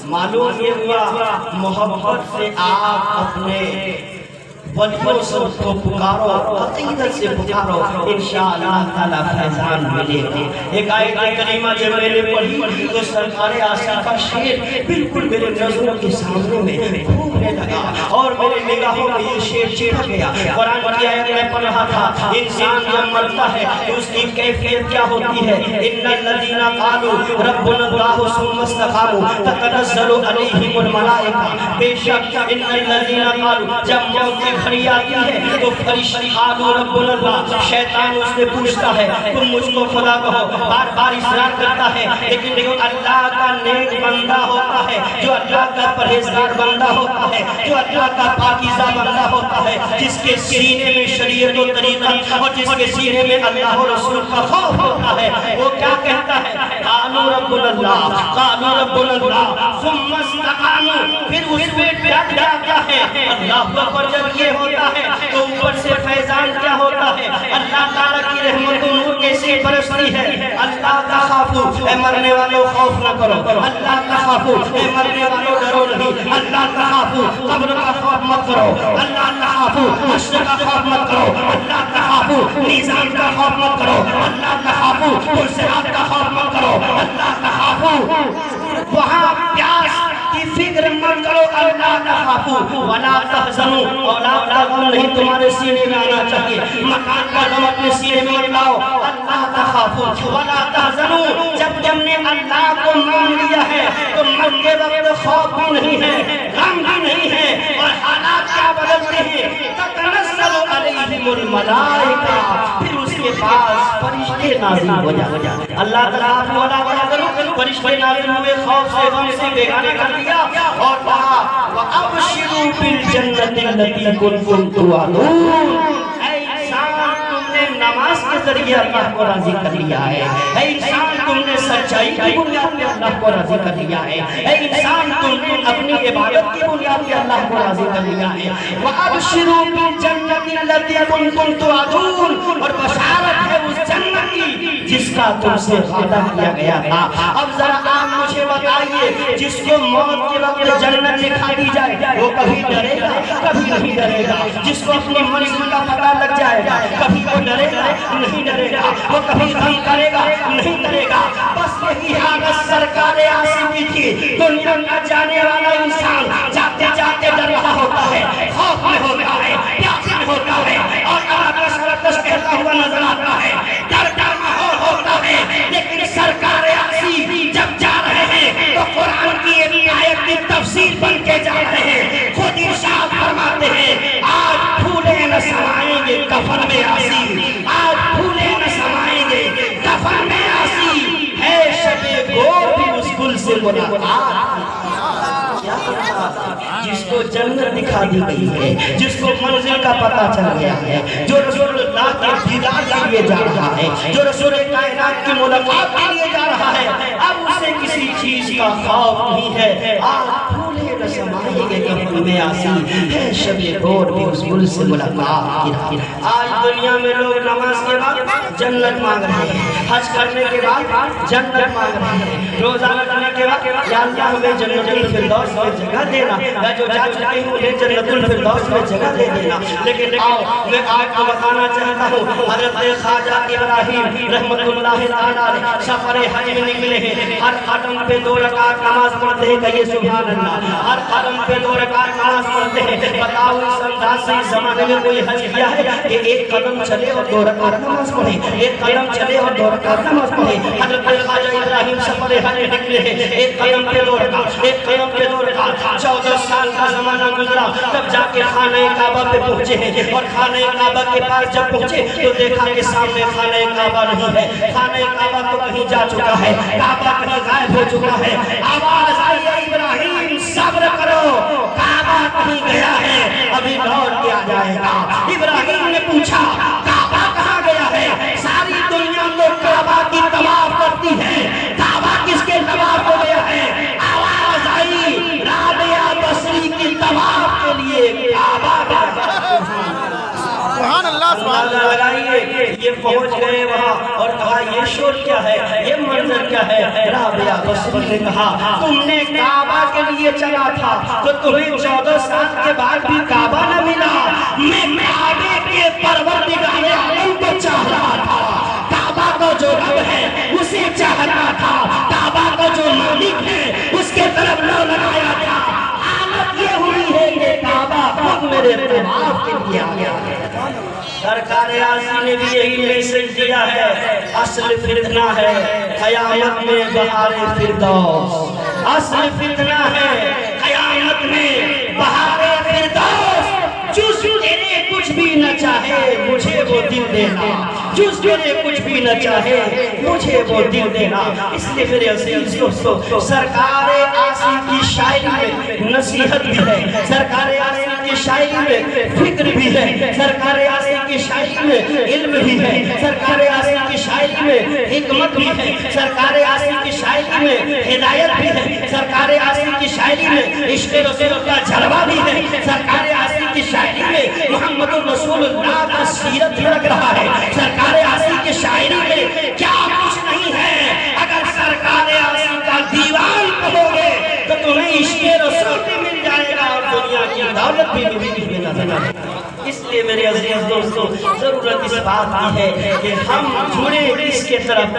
معلوم یہ ہوا، محبت سے آپ اپنے ولیوں سب کو پکارو، عقیدت سے پکارو، انشاءاللہ تعالیٰ فیضان ملے گا۔ ایک آیت کریمہ جب میں نے پڑھی تو سرکار عاشق کا شعر بالکل میرے نظروں کے سامنے میں گھومنے لگا اور میرے نگاہوں میں یہ شعر چپک گیا۔ قرآن کی آیت میں پڑھ رہا تھا، انسان جب مرتا ہے تو اس کی کیفیت کیا ہوتی ہے؟ ان الذین قالوا ربنا اللہ ثم استقاموا تتنزل علیہم الملائکہ، بے شک ان الذین قالوا، جب موت کی گھڑی آتی ہے تو فرشتے قالوا ربنا اللہ، شیطان اس سے پوچھتا ہے تم مجھ کو خدا کہو، بار بار اصرار کرتا ہے، لیکن جو اللہ کا نیک بندہ ہوتا ہے، جو اللہ کا پرہیزگار بندہ ہوتا ہے، جو اللہ کا پاکیزہ بندہ ہوتا ہے، جس کے سینے میں شریعت و طریقت اور جس کے سینے میں اللہ و رسول کا خوف ہوتا ہے، وہ کیا کہتا ہے؟ قالوا ربنا اللہ، قالوا ربنا اللہ ثم استقاموا، پھر اس میں ڈٹ جاتا ہے۔ اللہ اکبر، جب یہ ہوتا ہے تو اوپر سے فیضان کیا ہوتا ہے؟ اللہ تعالیٰ کی رحمت و نور کیسے برستی ہے؟ اللہ تخافوا، اے مرنے والوں خوف نہ کرو، اللہ تخافوا، اے مرنے والوں ڈرو نہیں، اللہ تخافوا، قبر کا خوف مت کرو، اللہ تخافوا، حشر کا خوف مت کرو، اللہ تخافوا، میزان کا خوف مت کرو، اللہ تخافوا، پرصراط کا خوف مت کرو، اللہ تخافوا، وہاں پیاس کی فکر مت کرو، اللہ تخافوا ولا تحزنوا، اولاد کا غم نہیں تمہارے سینے میں آنا چاہیے، مکان کا غم اپنے سینے میں مت لاؤ، اللہ تخافوا ولا تحزنوا، جب تم نے اللہ کو مان لیا ہے تو مرتے وقت خوف بھی نہیں ہے، غم بھی نہیں ہے، اور حالات کیا بدلتے ہیں، تتنزل علیہم الملائکہ، پھر اس کے پاس فرشتے نازل ہو جاتے، اللہ تعالیٰ ولا تحزنوا، فرشتے نازل ہوئے، خوف سے غم سے بیگانہ کر دیا، اور کہا وَأَبْشِرُوا بِالْجَنَّةِ الَّتِي كُنتُمْ تُوعَدُونَ، اے انسان تم نے نماز کے ذریعے اللہ کو راضی کر لیا ہے، اے انسان تم نے سچائی کی بنیاد پہ اللہ کو راضی کر لیا ہے، اے انسان تم نے اپنی عبادت کی بنیاد پہ اللہ کو راضی کر لیا ہے، وَأَبْشِرُوا بِالْجَنَّةِ الَّتِي كُنتُمْ تُوعَدُونَ، اور بشارت ہے اس جنت کی جس کا تم سے وعدہ کیا گیا تھا۔ اب ذرا آپ مجھے بتائیے، جس کو موت کے وقت جنت دکھا دی جائے وہ کبھی ڈرے گا؟ کبھی نہیں ڈرے گا۔ جس کو اپنی منزل کا پتہ لگ جائے گا کبھی وہ ڈرے گا؟ نہیں ڈرے گا۔ وہ کبھی غم کرے گا؟ نہیں کرے گا۔ بس یہی حالت سرکار عاصم کی تھی، دنیا کا جانے والا انسان جاتے جاتے ڈر رہا ہوتا ہے، خوف میں ہوتا ہے، پیاس میں ہوتا ہے، اور کس کہتا ہوا نظر آتا ہے، ڈر کا ماحول ہوتا ہے، لیکن سرکار عاصم جب جا رہے ہیں تو قرآن کی ایک آیت کی تفسیر بن کے جا رہے ہیں، خود ارشاد فرماتے ہیں آج پھولے نہ سمائیں گے کفن میں عاصم، آج پھولے نہ سمائیں گے کفن میں عاصم، ہے شب گور بھی اس گل سے ملاقات۔ جس کو جنت دکھا دی گئی ہے، جس کو منزل کا پتہ چل گیا ہے، جو رسول اللہ کے دیدار کے لیے جا رہا ہے، جو رسول کائنات کی ملاقات کے لیے جا رہا ہے، اب اسے کسی چیز کا خوف نہیں ہے۔ آج پھولے نہ سمائیں گے کفن میں عاصم، ہے شب گور بھی اس گل سے ملاقات کی۔ آج دنیا میں لوگ نماز کے بعد جنت مانگ رہے ہیں، حج کرنے کے بعد جنت مانگ رہے ہیں، روزہ رکھنے کے بعد یا اللہ ہمیں جنت الفردوس میں جگہ دینا، میں جو جا چکی ہوں انہیں جنت الفردوس میں جگہ دے دینا۔ لیکن آؤ میں آپ کو بتانا چاہتا ہوں، حضرت خواجہ ابراہیم رحمت اللہ تعالیٰ سفر حج میں نکلے ہیں، ہر قدم پہ 2 رکعت نماز پڑھتے ہیں، کہیے سبحان اللہ، ہر قدم پہ 2 رکعت نماز پڑھتے ہیں۔ بتاؤ اس انداز سے اس زمانے میں کوئی حج کیا ہے کہ ایک قدم چلے اور 2 رکعت نماز پڑھے، ایک قدم چلے اور 2 رکعت نماز پڑھے؟ حضرت خواجہ ابراہیم سفر حج میں نکلے ہیں، ایک قدم پہ 2 رکعت، ایک قدم پہ 2 رکعت، 14 سال کا زمانہ گزرا، تب جا کے خانہ کعبہ پہ پہنچے ہیں، اور خانہ کعبہ کے پاس جب پہنچے تو دیکھا کہ سامنے خانہ کعبہ نہیں ہے، خانہ کعبہ تو کہیں جا چکا ہے، کعبہ کہیں غائب ہو چکا ہے۔ آواز آئی ابراہیم صبر کرو، کعبہ کہیں گیا ہے، ابھی لوٹ کے آ جائے گا۔ ابراہیم نے پوچھا کعبہ کہاں گیا ہے؟ ساری دنیا تو کعبہ کی طواف کرتی ہے، کعبہ کس کے طواف ہو گیا ہے؟ آواز آئی رابعہ بصری کی طواف کے لیے کعبہ سبحان اللہ سبحان اللہ لگائیے، یہ پہنچ گئے وہاں اور کہا یہ شور کیا ہے، یہ منظر کیا ہے؟ رابعہ بصری نے کہا تم نے کعبہ کے لیے چلا تھا تو تمہیں 14 سال کے بعد بھی کعبہ نہ ملا، میں کعبے کے پروردگار عالم کو چاہ رہا تھا، کعبہ کا جو رب ہے اسے چاہ رہا تھا، کعبہ کا جو مالک ہے اس کے طرف لو لگایا تھا۔ حالت یہ ہوئی ہے کہ کعبہ خود میرے طواف کے لیے آ گیا ہے۔ سرکار عاصم نے بھی یہی میسج دیا ہے، اصل فتنہ ہے قیامت میں بہار فردوس، اصل فتنہ ہے قیامت میں بہار فردوس، جس تیرے کچھ بھی نہ چاہے مجھے وہ دل دینا، جس تیرے کچھ بھی نہ چاہے مجھے وہ دل دینا۔ اس لیے میرے عزیز دوستو، سرکار عاصم کی شاعری میں نصیحت بھی ہے، سرکار عاصم کی شاعری میں فکر بھی ہے، سرکار عاصم کی شاعری میں علم بھی ہے، سرکار عاصم کی شاعری میں حکمت بھی ہے، سرکار عاصم کی شاعری میں ہدایت بھی ہے، سرکار عاصم کی شاعری میں عشق رسول کا جلوہ بھی ہے، سرکار عاصم کی شاعری میں محمد الرسول اللہ کا سیرت لگ رہا ہے، سرکار عاصم کی شاعری میں کیا کچھ نہیں ہے۔ اگر سرکار عاصم کا دیوان پڑھو گے تو تمہیں عشق رسول بھی مل جائے گا اور دنیا کی دولت بھی نظر آئے گا۔ اس لیے میرے عزیز دوستوں ضرورت اس بات کی ہے کہ ہم جڑے اس کے طرف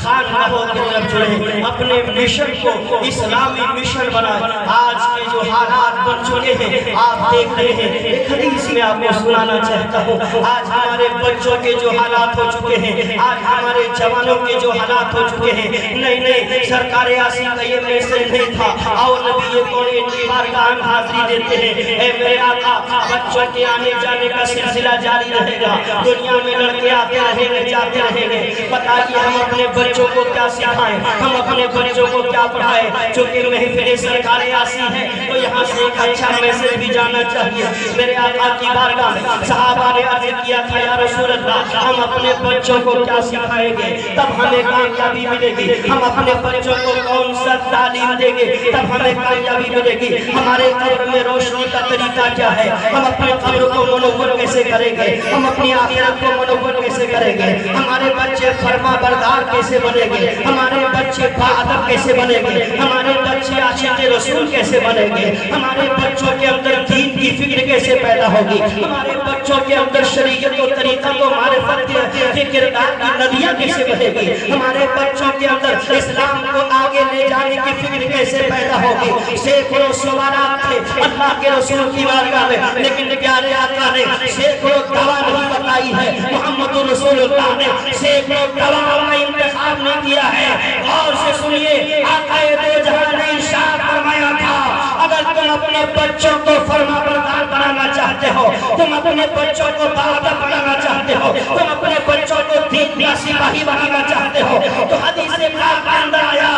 خانقاہوں کی طرف جڑے اپنے مشن کو اسلامی مشن بنائیں. آج کے جو حالات بن چکے ہیں آپ دیکھ رہے ہیں. ایک حدیث میں آپ کو سنانا چاہتا ہوں. آج ہمارے بچوں کے جو حالات ہو چکے ہیں, آج ہمارے جوانوں کے جو حالات ہو چکے ہیں, نہیں سرکار یاسین کا یہ میسج نہیں تھا آؤ نبی کونین کی بارگاہ میں حاضری دیتے ہیں. اے میرے آقا, بچوں کے آنے جانے کا سلسلہ جاری رہے گا, دنیا میں لڑکے آتے رہیں گے جاتے رہیں گے. بتائیے ہم اپنے بچوں کو کیا سکھائیں, ہم اپنے بچوں کو کیا پڑھائیں؟ چونکہ محفل سرکار یاسین ہے تو یہاں سے ایک اچھا میسج بھی جانا چاہیے. میرے آقا کی بارگاہ میں صحابہ نے عرض کیا تھا یا رسول اللہ ہم اپنے بچوں کو کیا سکھائیں گے تب ہمیں کامیابی ملے گی؟ ہم اپنے بچوں کو کون سا تعلیم دیں گے تب ہمیں کامیابی ملے گی؟ ہمارے قبر میں روشنی کا طریقہ کیا ہے؟ ہم اپنے قبر کو منور کیسے کریں گے؟ ہم اپنی آخرت کو منور کیسے کریں گے؟ ہمارے بچے فرما بردار کیسے بنیں گے؟ ہمارے بچے باادب کیسے بنیں گے؟ ہمارے بچے عاشق رسول کیسے بنیں گے؟ ہمارے بچوں کے اندر دین کی فکر کیسے پیدا ہوگی؟ ہمارے بچوں کے اندر شریعت و طریقت و معرفت کے کردار کی ندیاں کیسے بہے گی؟ ہمارے بچوں کے اندر اسلام کو آگے لے جانے کی فکر کیسے پیدا ہوگی؟ سینکڑوں سوالات تھے اللہ کے رسول کی بارگاہ میں, لیکن پیارے آقا نے سینکڑوں دوا نہیں بتائی ہے. محمد رسول اللہ نے سینکڑوں دوا کا انتخاب نہیں کیا ہے. غور سے سنیے, آقا دو جہاں نے ارشاد فرمایا تھا اگر تم اپنے بچوں کو فرما بردار بنانا چاہتے ہو, تم اپنے بچوں کو باادب بنانا چاہتے ہو, تم اپنے بچوں کو دین کا سپاہی بنانا چاہتے ہو, تو حدیث پاک کے اندر آیا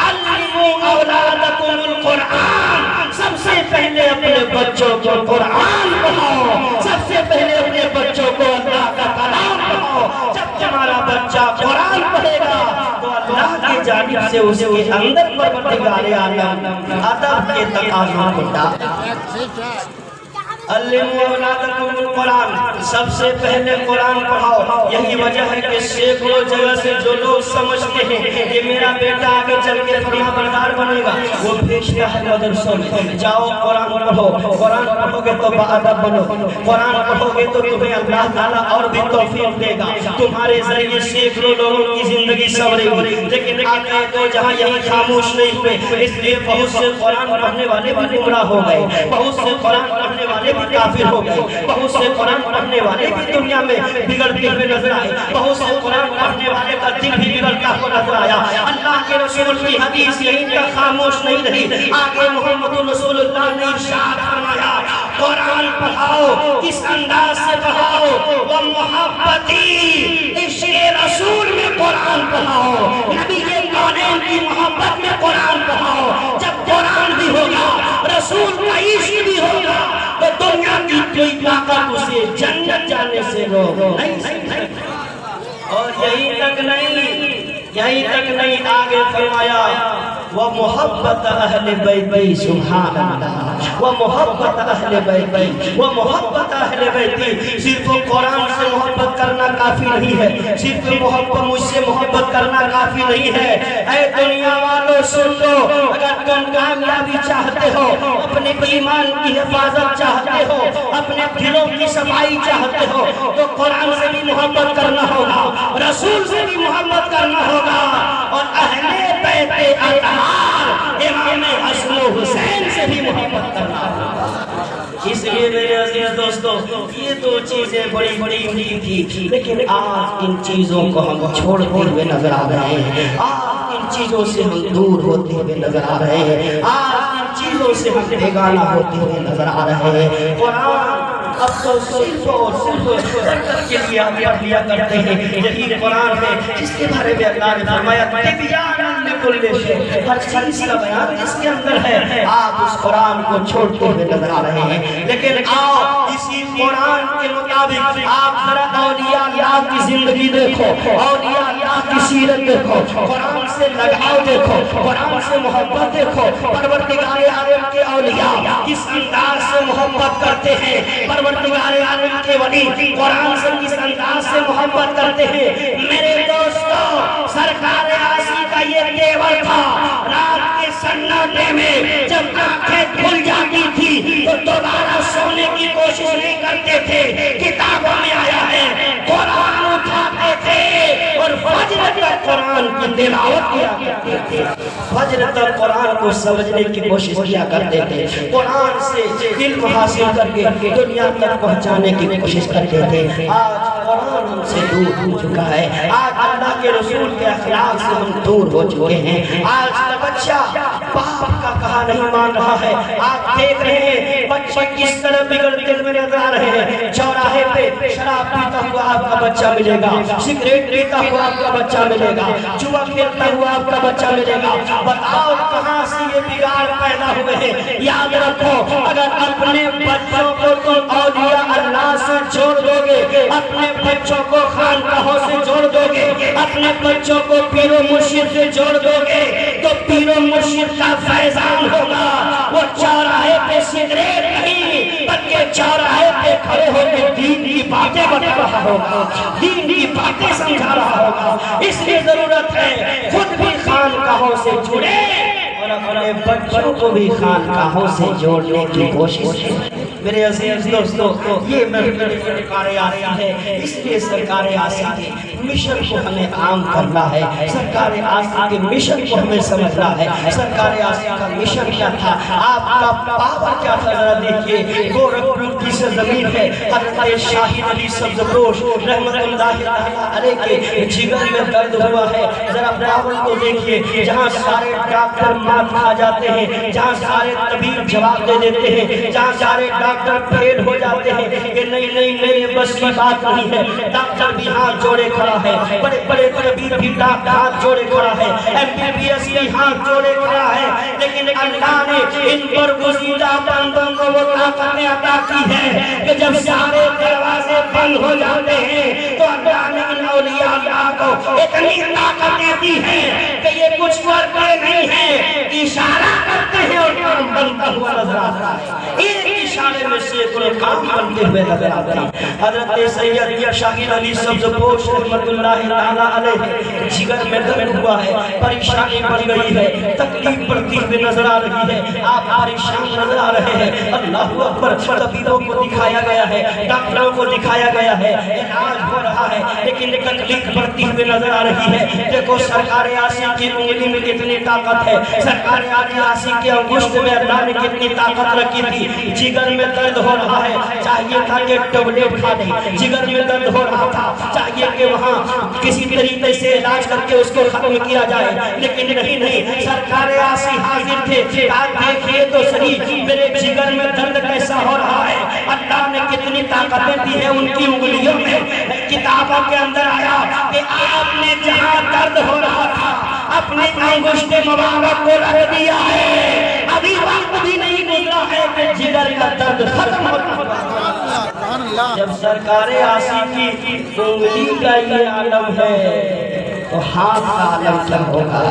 علموا اولادکم القرآن. سب سے پہلے اپنے بچوں کو قرآن پڑھاؤ, سب سے پہلے اپنے بچوں کو اللہ کا کلام پڑھاؤ. جب تمہارا بچہ قرآن پڑھے گا تو اللہ کی جانب سے اس کے اندر پروردگار عالم ادب کے تقاضوں کو ڈالے. علموا اولادکم القرآن, سب سے پہلے قرآن پڑھاؤ. یہی وجہ ہے کہ سینکڑوں جگہ سے جو لوگ سمجھتے ہیں کہ میرا بیٹا آگے چل کے فرما بردار بنے گا, وہ بھیجتا ہے مدرسوں میں, جاؤ قرآن پڑھو, قرآن پڑھو گے تو باادب بنو, قرآن پڑھو گے تو تمہیں اللہ تعالیٰ اور بھی توفیق دے گا, تمہارے ذریعے سینکڑوں لوگوں کی زندگی سنورے گی. لیکن آقا تو جہاں یہاں خاموش نہیں ہوئے, اس لیے بہت سے قرآن پڑھنے والے بھی گمراہ ہو گئے, بہت سے قرآن پڑھنے والے بھی کافر ہو گئے, بہت سے قرآن پڑھنے والے بھی دنیا میں بگڑتے ہوئے نظر آئے, بہت سے قرآن پڑھنے والے کا دل بھی بگڑتا ہوا نظر آیا. اللہ کے رسول کی حدیث یہیں تک خاموش نہیں رہی, آگے محمد رسول اللہ نے ارشاد فرمایا قرآن پڑھاؤ. کس انداز سے پڑھاؤ؟ وہ محبتی عشق رسول میں قرآن پڑھاؤ, نبی کے کونین کی محبت میں قرآن پڑھاؤ. جب قرآن بھی ہوگا, رسول کا عشق بھی ہوگا, تو دنیا کی کوئی طاقت اسے جنت جانے سے روک نہیں سکتی. اور یہی تک نہیں, آگے فرمایا وہ محبت اہل بیتی, سبحان اللہ, وہ محبت اہل بیتی, وہ محبت اہل بیتی. صرف قرآن سے محبت کرنا کافی نہیں ہے, صرف مجھ سے محبت کرنا کافی نہیں ہے. اے دنیا والوں سن لو, اگر تم کامیابی چاہتے ہو, اپنے ایمان کی حفاظت چاہتے ہو, اپنے دلوں کی صفائی چاہتے ہو, تو قرآن سے بھی محبت کرنا ہوگا, رسول سے بھی محبت کرنا ہوگا, اور اہل بیت اطہار امام حسن و حسین سے بھی محبت کرنا ہوگا. اس لیے میرے عزیز دوستو, یہ دو چیزیں بڑی بڑی تھی, لیکن آج ان چیزوں کو ہم چھوڑتے ہوئے نظر آ رہے ہیں, آج ان چیزوں سے ہم دور ہوتے ہوئے نظر آ رہے ہیں, آج ان چیزوں سے ہم بیگانہ ہوتے ہوئے نظر آ رہے ہیں. قرآن اب تو صرف اور صرف برکت کے لیے ہم پڑھ لیا کرتے ہیں. یہی قرآن ہے جس کے بارے میں اللہ نے فرمایا تبیان لکل شیء, ہر چیز کا بیان جس کے اندر ہے. آپ اس قرآن کو چھوڑتے ہوئے نظر آ رہے ہیں, لیکن آؤ اسی قرآن کے مطابق آپ ذرا اولیاء اللہ کی زندگی دیکھو, اولیاء اللہ کی سیرت دیکھو, قرآن سے لگاؤ دیکھو, قرآن سے محبت دیکھو. پروردگار عالم کے اولیاء کس انداز سے محبت کرتے ہیں, پروردگار عالم کے ولی قرآن سے کس انداز سے محبت کرتے ہیں. میرے دوستو, سرکار یاسین کا یہ تیور تھا, رات کے سناٹے میں جب آنکھیں کھل جاتی تھی تو دوبارہ سونے کی کوشش نہیں کرتے تھے, قرآن کی تلاوت کیا کرتے تھے، فجر تک قرآن کو سمجھنے کی کوشش کیا کرتے تھے، قرآن سے علم حاصل کر کے دنیا تک پہنچانے کی کوشش کرتے تھے۔ آج قرآن ہم سے دور ہو چکا ہے، آج اللہ کے رسول کے اخلاق سے ہم دور ہو چکے ہیں۔ آج کا بچہ باپ کا کہا نہیں مان رہا ہے۔ آپ دیکھ رہے ہیں بچے کس طرح بگڑتے ہوئے نظر آ رہے ہیں۔ چوراہے پہ شراب پیتا ہوا آپ کا بچہ ملے گا، سگریٹ پیتا ہوا آپ کا بچہ ملے گا، جوا کھیلتا ہوا آپ کا بچہ ملے گا۔ بتاؤ کہاں سے یہ بگاڑ پیدا ہوئے ہیں؟ یاد رکھو، اگر اپنے بچوں کو تم اولیاء اللہ سے جوڑ دو گے، اپنے بچوں کو خانقاہوں سے جوڑ دو گے، اپنے بچوں کو پیر و مرشد سے جوڑ دو گے، تو پیر و مرشد کا فیضان ہوگا۔ وہ چوراہے پہ سگریٹ نہیں بلکہ چوراہے پہ کھڑے ہو کے دین کی باتیں بتا رہا ہوگا، دین کی باتیں سمجھا رہا ہوگا۔ اس لیے ضرورت ہے خود بھی خانقاہوں سے جڑے اور اپنے بچوں کو بھی خانقاہوں سے جوڑنے کی کوشش کریں۔ میرے عزیز دوستو، یہ محفل سرکار آسی ہے، اس لیے سرکار آسی کے مشن کو ہمیں عام کرنا ہے، سرکار آسی کے مشن کو ہمیں سمجھنا ہے۔ سرکار آسی کا مشن کیا تھا؟ آپ کا پاور کیا تھا؟ ذرا دیکھیے، گورکھپور کی سرزمین ہے، حضرت شاہد علی سبزپوش رحمت اللہ علیہ کے جگر میں درد ہوا ہے۔ ذرا پاور کو دیکھیے، جہاں سارے ڈاکٹر مات کھا جاتے ہیں، جہاں سارے طبیب جواب دے دیتے ہیں، جہاں سارے ڈاکٹر فیل ہو جاتے ہیں کہ نہیں نہیں میرے بس کی بات نہیں ہے، ڈاکٹر بھی ہاتھ جوڑے کھڑا ہے، بڑے بڑے طبیب بھی ہاتھ جوڑے کھڑا ہے، MBBS بھی ہاتھ جوڑے کھڑا ہے، لیکن اللہ نے ان پر گزیدہ بندوں کو وہ طاقتیں عطا کی ہے کہ جب سارے دروازے بند ہو جاتے ہیں تو اللہ نے ان اولیاء اللہ کو اتنی طاقتیں دی ہیں کہ یہ کچھ کرتے نہیں ہیں، اشارہ کرتے ہیں اور کام بنتا ہوا نظر آتا ہے۔ ایک اشارے میں سینکڑوں کام بنتے ہوئے نظر آتے ہیں۔ حضرت سید شاہد علی سبزپوش رحمت اللہ تعالیٰ علیہ جگر میں درد ہوا ہے، پریشانی بڑھ گئی ہے، تکلیف بڑھتی ہوئی نظر آ رہی ہے، آپ پریشان نظر آ رہے ہیں۔ اللہ اکبر، طبیبوں کو دکھایا گیا ہے، ڈاکٹروں کو دکھایا گیا ہے، علاج ہو رہا ہے، لیکن تکلیف بڑھتی ہوئی نظر آ رہی ہے۔ دیکھو سرکار آسی کی انگلی میں کتنی طاقت ہے، سرکار آسی کی انگشت میں اللہ نے کتنی طاقت رکھی تھی۔ جگر میں درد ہو رہا ہے، چاہیے تھا کہ ٹیبلٹ کھا لیں، جگر میں درد ہو رہا تھا، چاہیے کہ وہاں کسی طریقے سے علاج کر کے اس کو ختم کیا جائے، لیکن نہیں، سرکار آسی حاضر تھے۔ دیکھیے تو صحیح میرے جگر میں درد کیسا ہو رہا ہے، اللہ نے کتنی طاقتیں دی ہیں ان کی انگلیوں میں۔ کتابوں کے اندر آیا کہ آپ نے جہاں درد ہو رہا تھا اپنے انگشت مبارک کو رکھ دیا ہے، ابھی وقت بھی نہیں گزرا ہے کہ جگر کا درد ختم ہوتا ہے۔ جب سرکار آسی کی انگلی کا یہ عالم ہے تو ہاتھ کا عالم کیا ہوگا؟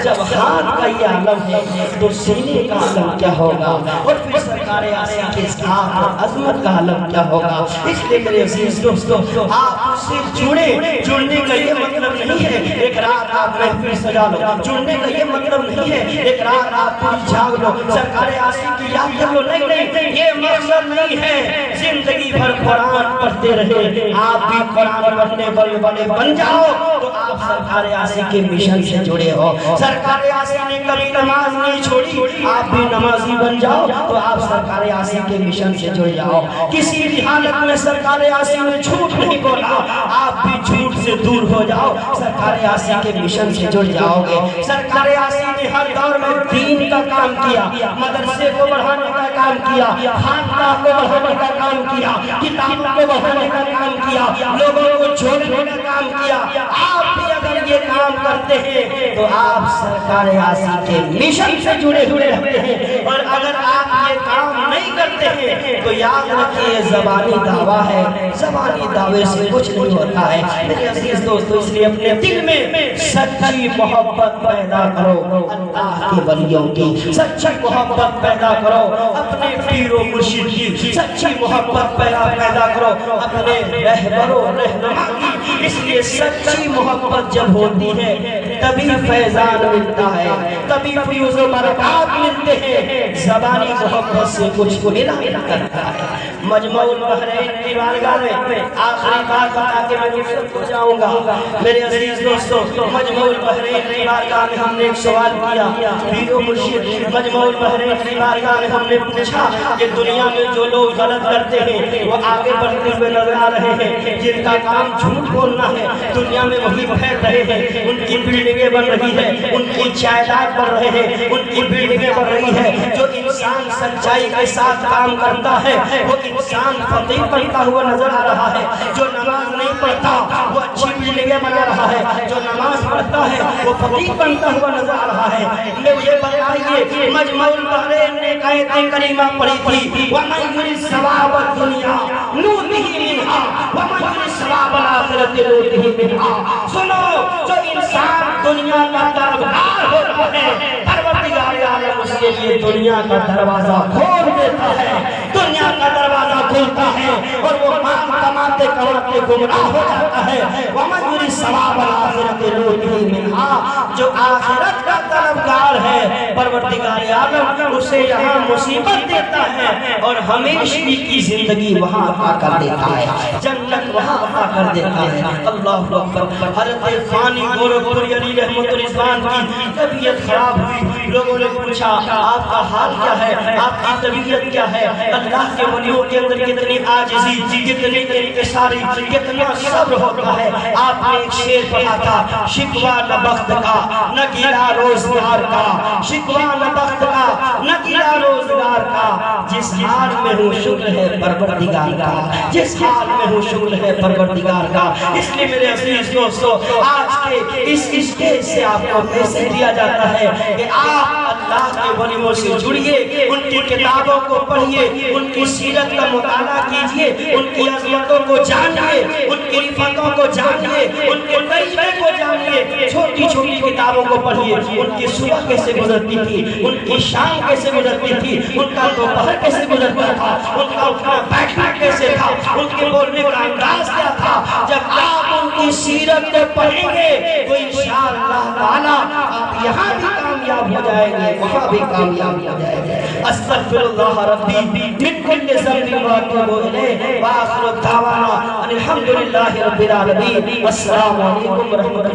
جب ہاتھ کا یہ عالم ہے تو سینے کا عالم کیا ہوگا؟ اور پھر سرکار آسی کے ذات اور عظمت کا عالم کیا ہوگا؟ اس لیے میرے عزیز دوستو، آپ سے جڑنے کا یہ مطلب نہیں ہے ایک رات آپ محفل سجا لو، جڑنے کا یہ مطلب نہیں ہے ایک رات آپ پوری جاگ لو، سرکار آسی کی یاد کر لو، نہیں، یہ مقصد نہیں ہے۔ زندگی بھر قرآن پڑھتے رہے، آپ بھی قرآن پڑھنے والے بن جاؤ تو آپ سرکار آسی کے مشن سے جڑے ہو۔ سرکار آسی نے کبھی نماز نہیں چھوڑی، آپ بھی نمازی بن جاؤ تو آپ سرکار آسی کے مشن سے جڑ جاؤ۔ کسی بھی حالت میں سرکار آسی نے جھوٹ نہیں بولا، آپ بھی جھوٹ سے دور ہو جاؤ، سرکار آسی کے مشن سے جڑ جاؤ گے۔ سرکار آسی نے ہر دور میں دین کا کام کیا، مدرسے کو بڑھانے کا کام کیا، خانقاہ کو بڑھانے کا کام کیا، کتابوں کو بڑھانے کا کام کیا، لوگوں کو جوڑنے کا کام کیا۔ آپ بھی اگر یہ کام کرتے ہیں تو آپ سرکار آسی کے مشن سے جڑے رہتے ہیں، اور اگر آپ یہ کام نہیں کرتے ہیں تو یاد رکھیے زبانی دعویٰ ہے، زبانی دعوے سے کچھ نہیں ہوتا ہے۔ میرے عزیز دوستو، اس لیے اپنے دل میں سچی محبت پیدا کرو اللہ کے ولیوں کی، سچی محبت پیدا کرو اپنے پیر و مرشد کی، سچی محبت پیدا کرو اپنے رہبر و رہنما کی۔ اس لیے سچی محبت جب ہوتی ہے تبھی فیضان ملتا ہے، تبھی فیوز و برکات ملتے ہیں، زبانی محبت سے کچھ کو ملا کرتا ہے۔ مجمع البحرین کی بارگاہ میں آخری بات بتا کے میں رخصت ہو جاؤں گا۔ میرے عزیز دوستو، مجمع البحرین کی بارگاہ میں ہم نے ایک سوال کیا، پیر و مرشد مجمع البحرین کی بارگاہ میں ہم نے پوچھا کہ دنیا میں جو لوگ غلط کرتے ہیں وہ آگے بڑھتے ہوئے نظر آ رہے ہیں، جن کا کام جھوٹ بولنا ہے دنیا میں وہی پھیل رہے ہیں، ان کی بلڈنگیں بن رہی ہے، ان کی جائیداد بن رہے ہیں، ان کی بلڈنگیں بن رہی ہے۔ جو انسان سچائی کے ساتھ کام کرتا ہے وہ انسان فقیر بنتا ہوا نظر آ رہا ہے، جو نماز نہیں پڑھتا وہ اچھی بلڈنگیں بنا رہا ہے، جو نماز پڑھتا ہے وہ فقیر بنتا ہوا نظر آ رہا ہے۔ مجھے بتائیے مجمع البحرین نے آیت کریمہ پڑھی تھی وَمَنْ يُرِدْ ثَوَابَ الدُّنْيَا نُؤْتِهِ مِنْهَا وَمَنْ يُرِدْ ثَوَابَ الْآخِرَةِ نُؤْتِهِ مِنْهَا۔ سنو، جو انسان دنیا کا طلبگار ہو رہا ہے پروردگار عالم اس کے لیے دنیا کا دروازہ کھول دیتا ہے، دنیا کا دروازہ کھولتا ہے اور وہ مال کماتے کماتے گمراہ ہو جاتا ہے۔ وَمَنْ يُرِدْ ثَوَابَ الْآخِرَةِ نُؤْتِهِ مِنْهَا، جو آخرت کا طلبگار ہے پروردگار عالم اسے یہاں مصیبت دیتا ہے اور ہمیشگی کی زندگی وہاں عطا کر دیتا ہے، جنت وہاں عطا کر دیتا ہے۔ اللہ اکبر۔ حضرت فانی گورکھپوری علی رحمت الرضوان کی طبیعت خراب ہوئی، لوگوں نے پوچھا آپ کا حال کیا ہے، آپ کی طبیعت کیا ہے؟ اللہ کے ولیوں کے اندر کتنی عاجزی، کتنی انکساری، کتنا صبر ہوتا ہے۔ آپ نے ایک شعر پڑھا تھا، شکوہ نہ بخت کا نہ گیلا روزگار کا، شکوہ نہ بخت کا نہ گیلا روزگار کا، جس حال میں ہوں شکر ہے پروردگار کا، جس حال میں ہوں شکر ہے پروردگار کا۔ اس لیے میرے عزیز دوستو، آج کے اس اسٹیج سے آپ کو میسج دیا جاتا ہے کہ آپ اللہ کے ولیوں سے جڑیے، ان کی کتابوں کو پڑھیے، ان کی سیرت کا مطالعہ کیجئے، ان کی عظمتوں کو جانیے، ان کی رفتوں کو جانیے، ان کے طریقے کو جانیے، چھوٹی چھوٹی کتابوں کو پڑھیے، ان کی صبح کیسے گزرتی تھی، ان کی شام کیسے گزرتی تھی، ان کا دوپہر کیسے گزرتا تھا، ان کا اٹھنا بیٹھنا کیسے تھا، ان کے بولنے کا انداز کیا تھا۔ جب آپ ان کی سیرت کو پڑھیں گے تو انشاءاللہ تعالی آپ یہاں بھی کامیاب ہو جائیں گے، وہاں بھی کامیاب ہو جائیں گے۔ استغفر اللہ ربی من کل ذنب واتوب الیہ، وآخر دعوانا ان الحمد للہ رب العالمین۔ السلام علیکم ورحمۃ اللہ۔